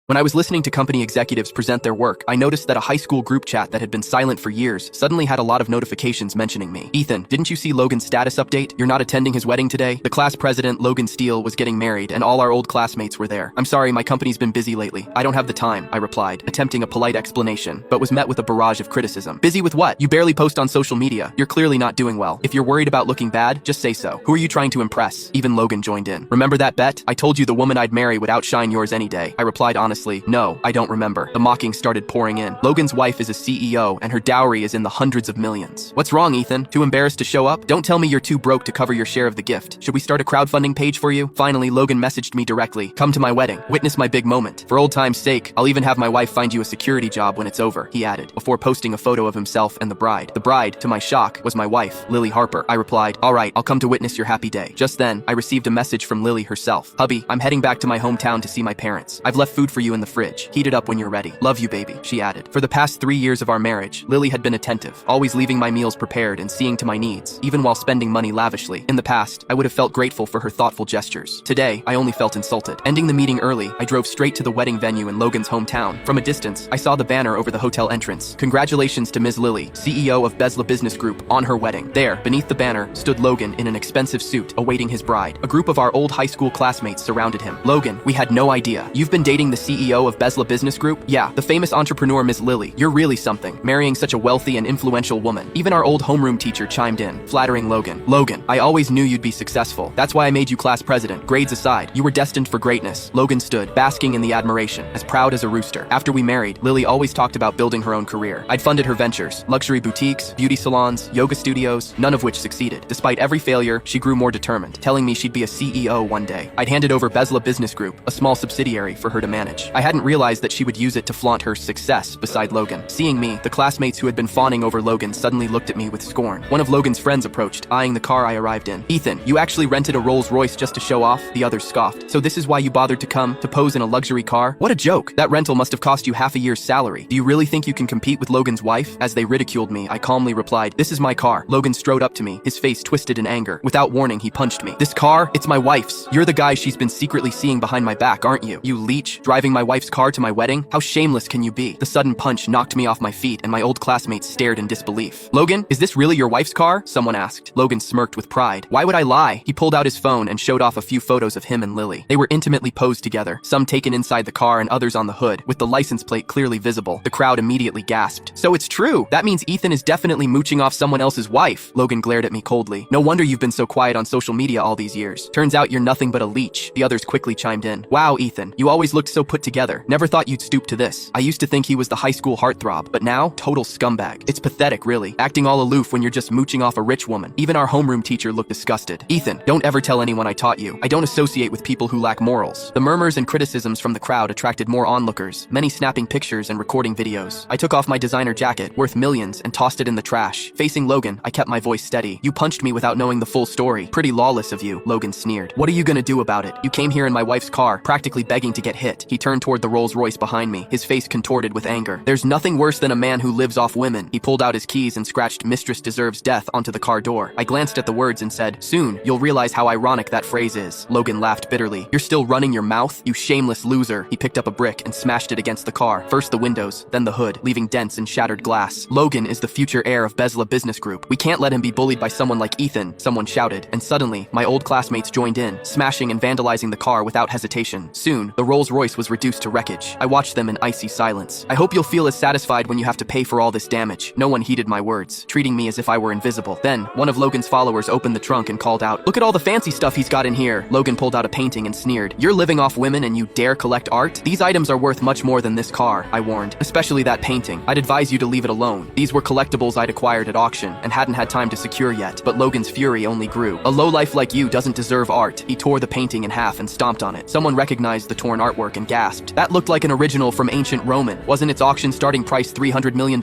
When I was listening to company executives present their work, I noticed that a high school group chat that had been silent for years suddenly had a lot of notifications mentioning me. Ethan, didn't you see Logan's status update? You're not attending his wedding today? The class president, Logan Steele, was getting married, and all our old classmates were there. I'm sorry, my company's been busy lately. I don't have the time, I replied, attempting a polite explanation, but was met with a barrage of criticism. Busy with what? You barely post on social media. You're clearly not doing well. If you're worried about looking bad, just say so. Who are you trying to impress? Even Logan joined in. Remember that bet? I told you the woman I'd marry would outshine yours any day. I replied honestly, no, I don't remember. The mocking started pouring in. Logan's wife is a CEO, and her dowry is in the hundreds of millions. What's wrong, Ethan? Too embarrassed to show up? Don't tell me you're too broke to cover your share of the gift. Should we start a crowdfunding page for you? Finally, Logan messaged me directly. Come to my wedding. Witness my big moment. For old time's sake, I'll even have my wife find you a security job when it's over, he added, before posting a photo of himself and the bride. The bride, to my shock, was my wife, Lily Harper. I replied, all right, I'll come to witness your happy day. Just then, I received a message from Lily herself. Hubby, I'm heading back to my hometown to see my parents. I've left food for you in the fridge. Heat it up when you're ready. Love you, baby, she added. For the past 3 years of our marriage, Lily had been attentive, always leaving my meals prepared and seeing to my needs, even while spending money lavishly. In the past, I would have felt grateful for her thoughtful gestures. Today, I only felt insulted. Ending the meeting early, I drove straight to the wedding venue in Logan's hometown. From a distance, I saw the banner over the hotel entrance. Congratulations to Ms. Lily, CEO of Bezla Business Group, on her wedding. There, beneath the banner, stood Logan in an expensive suit, awaiting his bride. A group of our old high school classmates surrounded him. Logan, we had no idea. You've been dating the CEO of Bezla Business Group? Yeah, the famous entrepreneur Ms. Lily. You're really something, marrying such a wealthy and influential woman. Even our old homeroom teacher chimed in, flattering Logan. Logan, I always knew you'd be successful. That's why I made you class president. Grades aside, you were destined for greatness. Logan stood, basking in the admiration, as proud as a rooster. After we married, Lily always talked about building her own career. I'd funded her ventures, luxury boutiques, beauty salons, yoga studios, none of which succeeded. Despite every failure, she grew more determined, telling me she'd be a CEO one day. I'd handed over Bezla Business Group, a small subsidiary, for her to manage. I hadn't realized that she would use it to flaunt her success beside Logan. Seeing me, the classmates who had been fawning over Logan suddenly looked at me with scorn. One of Logan's friends approached, eyeing the car I arrived in. Ethan, you actually rented a Rolls Royce just to show off? The others scoffed. So this is why you bothered to come, to pose in a luxury car? What a joke. That rental must have cost you half a year's salary. Do you really think you can compete with Logan's wife? As they ridiculed me, I calmly replied, this is my car. Logan strode up to me, his face twisted in anger. Without warning, he punched me. This car? It's my wife's. You're the guy she's been secretly seeing behind my back, aren't you? You leech, driving my wife's car to my wedding? How shameless can you be? The sudden punch knocked me off my feet, and my old classmates stared in disbelief. Logan, is this really your wife's car? Someone asked. Logan smirked with pride. Why would I lie? He pulled out his phone and showed off a few photos of him and Lily. They were intimately posed together, some taken inside the car and others on the hood, with the license plate clearly visible. The crowd immediately gasped. So it's true! That means Ethan is definitely mooching off someone else's wife. Logan glared at me coldly. No wonder you've been so quiet on social media all these years. Turns out you're nothing but a leech. The others quickly chimed in. Wow, Ethan, you always looked so put together. Never thought you'd stoop to this. I used to think he was the high school heartthrob, but now, total scumbag. It's pathetic, really, acting all aloof when you're just mooching off a rich woman. Even our homeroom teacher looked disgusted. Ethan, don't ever tell anyone I taught you. I don't associate with people who lack morals. The murmurs and criticisms from the crowd attracted more onlookers, many snapping pictures and recording videos. I took off my designer jacket, worth millions, and tossed it in the trash. Facing Logan, I kept my voice steady. You punched me without knowing the full story. Pretty lawless of you, Logan sneered. What are you gonna do about it? You came here in my wife's car, practically begging to get hit. He turned toward the Rolls Royce behind me, his face contorted with anger. There's nothing worse than a man who lives off women. He pulled out his keys and scratched "Mistress deserves death" onto the car door. I glanced at the words and said, soon, you'll realize how ironic that phrase is. Logan laughed bitterly. You're still running your mouth? You shameless loser. He picked up a brick and smashed it against the car. First the windows, then the hood, leaving dents and shattered glass. Logan is the future heir of Bezla Business Group. We can't let him be bullied by someone like Ethan, someone shouted, and suddenly, my old classmates joined in, smashing and vandalizing the car without hesitation. Soon, the Rolls Royce was reduced to wreckage. I watched them in icy silence. I hope you'll feel as satisfied when you have to pay for all this damage. No one heeded my words, treating me as if I were invisible. Then, one of Logan's followers opened the trunk and called out, look at all the fancy stuff he's got in here. Logan pulled out a painting and sneered, you're living off women and you dare collect art? These items are worth much more than this car, I warned, especially that painting. I'd advise you to leave it alone. These were collectibles I'd acquired at auction and hadn't had time to secure yet, but Logan's fury only grew. A lowlife like you doesn't deserve art. He tore the painting in half and stomped on it. Someone recognized the torn artwork and gasped. That looked like an original from ancient Roman. Wasn't its auction starting price $300 million?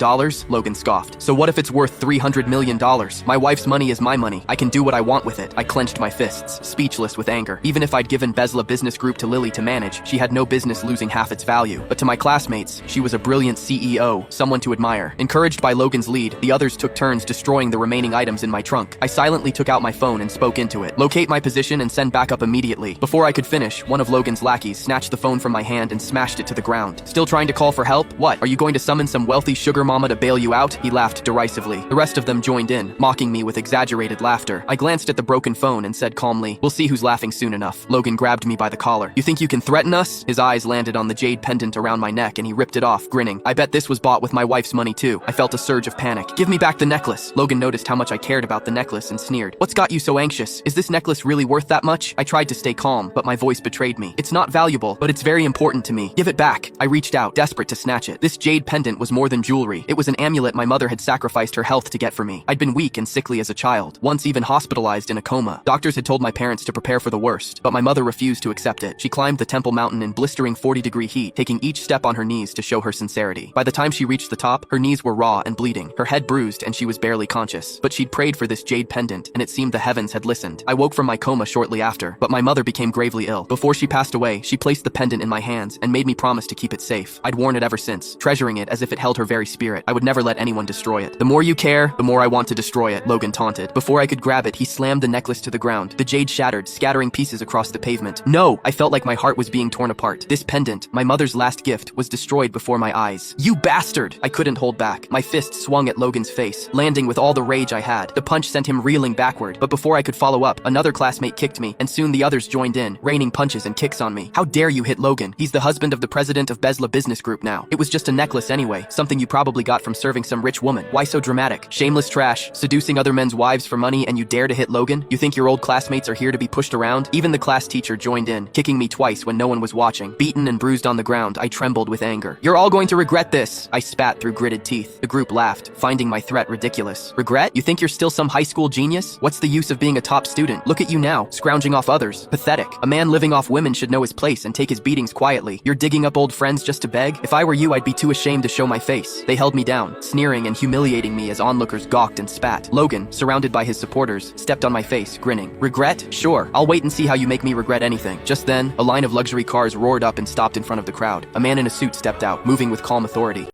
Logan scoffed. So what if it's worth $300 million? My wife's money is my money. I can do what I want with it. I clenched my fists, speechless with anger. Even if I'd given Bezla Business Group to Lily to manage, she had no business losing half its value. But to my classmates, she was a brilliant CEO, someone to admire. Encouraged by Logan's lead, the others took turns destroying the remaining items in my trunk. I silently took out my phone and spoke into it. Locate my position and send backup immediately. Before I could finish, one of Logan's lackeys snatched the phone from my hand hand and smashed it to the ground. Still trying to call for help? What, are you going to summon some wealthy sugar mama to bail you out? He laughed derisively. The rest of them joined in, mocking me with exaggerated laughter. I glanced at the broken phone and said calmly, "We'll see who's laughing soon enough." Logan grabbed me by the collar. "You think you can threaten us?" His eyes landed on the jade pendant around my neck and he ripped it off, grinning. "I bet this was bought with my wife's money too." I felt a surge of panic. "Give me back the necklace." Logan noticed how much I cared about the necklace and sneered. "What's got you so anxious? Is this necklace really worth that much?" I tried to stay calm, but my voice betrayed me. "It's not valuable, but it's very important to me. Give it back." I reached out, desperate to snatch it. This jade pendant was more than jewelry. It was an amulet my mother had sacrificed her health to get for me. I'd been weak and sickly as a child, once even hospitalized in a coma. Doctors had told my parents to prepare for the worst, but my mother refused to accept it. She climbed the temple mountain in blistering 40-degree heat, taking each step on her knees to show her sincerity. By the time she reached the top, her knees were raw and bleeding, her head bruised, and she was barely conscious. But she'd prayed for this jade pendant, and it seemed the heavens had listened. I woke from my coma shortly after, but my mother became gravely ill. Before she passed away, she placed the pendant in my hands and made me promise to keep it safe. I'd worn it ever since, treasuring it as if it held her very spirit. I would never let anyone destroy it. "The more you care, the more I want to destroy it," Logan taunted. Before I could grab it, he slammed the necklace to the ground. The jade shattered, scattering pieces across the pavement. "No!" I felt like my heart was being torn apart. This pendant, my mother's last gift, was destroyed before my eyes. "You bastard!" I couldn't hold back. My fist swung at Logan's face, landing with all the rage I had. The punch sent him reeling backward, but before I could follow up, another classmate kicked me, and soon the others joined in, raining punches and kicks on me. "How dare you hit Logan? He's the husband of the president of Bezla Business Group now. It was just a necklace anyway, something you probably got from serving some rich woman. Why so dramatic? Shameless trash, seducing other men's wives for money, and you dare to hit Logan? You think your old classmates are here to be pushed around?" Even the class teacher joined in, kicking me twice when no one was watching. Beaten and bruised on the ground, I trembled with anger. "You're all going to regret this," I spat through gritted teeth. The group laughed, finding my threat ridiculous. "Regret? You think you're still some high school genius? What's the use of being a top student? Look at you now, scrounging off others. Pathetic. A man living off women should know his place and take his beatings quietly. You're digging up old friends just to beg? If I were you, I'd be too ashamed to show my face." They held me down, sneering and humiliating me as onlookers gawked and spat. Logan, surrounded by his supporters, stepped on my face, grinning. "Regret? Sure. I'll wait and see how you make me regret anything." Just then, a line of luxury cars roared up and stopped in front of the crowd. A man in a suit stepped out, moving with calm authority.